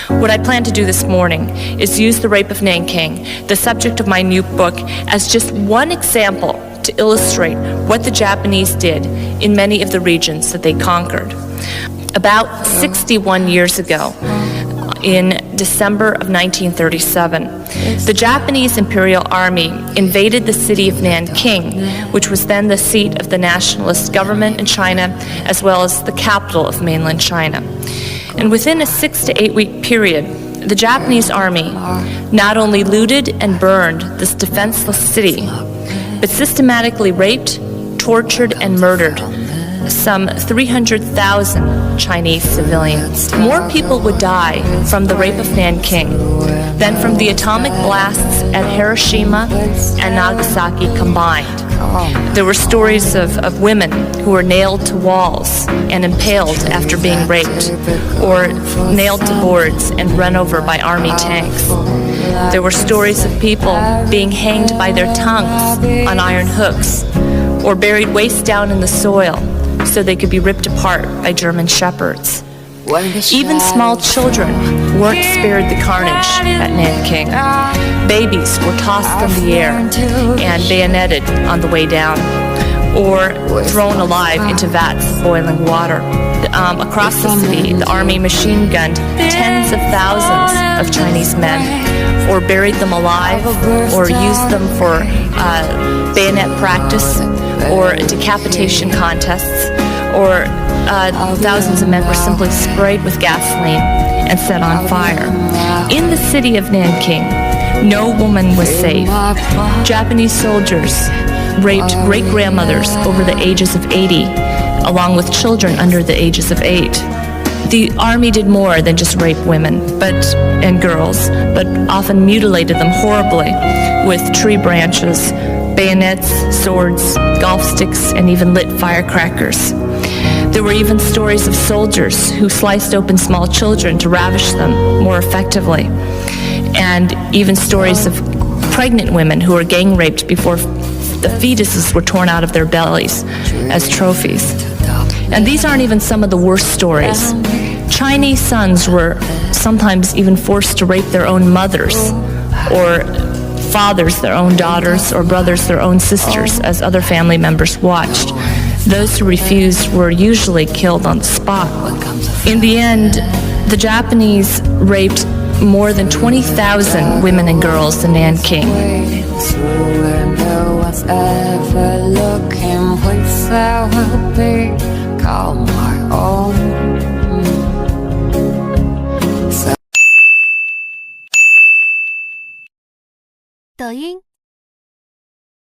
What I plan to do this morning is use the rape of Nanking, the subject of my new book, as just one example to illustrate what the Japanese did in many of the regions that they conquered. About 61 years ago, in December of 1937, the Japanese Imperial Army invaded the city of Nanking, which was then the seat of the nationalist government in China, as well as the capital of mainland China. And within a 6 to 8 week period, the Japanese army not only looted and burned this defenseless city, but systematically raped, tortured, and murdered some 300,000 Chinese civilians. More people would die from the rape of Nanking than from the atomic blasts at Hiroshima and Nagasaki combined. There were stories of women who were nailed to walls and impaled after being raped, or nailed to boards and run over by army tanks. There were stories of people being hanged by their tongues on iron hooks, or buried waist down in the soil so they could be ripped apart by German shepherds. Even small children weren't spared the carnage at Nanking. Babies were tossed in the air and bayoneted on the way down, or thrown alive into vats of boiling water. Across the city, the army machine-gunned tens of thousands of Chinese men, or buried them alive, or used them for bayonet practice, or decapitation contests, or thousands of men were simply sprayed with gasoline and set on fire. In the city of Nanking, no woman was safe. Japanese soldiers raped great-grandmothers over the ages of 80, along with children under the ages of 8. The army did more than just rape women and girls, but often mutilated them horribly with tree branches, bayonets, swords, golf sticks, and even lit firecrackers. There were even stories of soldiers who sliced open small children to ravish them more effectively, and even stories of pregnant women who were gang raped before the fetuses were torn out of their bellies as trophies. And these aren't even some of the worst stories. Chinese sons were sometimes even forced to rape their own mothers, or fathers their own daughters, or brothers their own sisters, as other family members watched. Those who refused were usually killed on the spot. In the end, the Japanese raped more than 20,000 women and girls in Nanking.抖音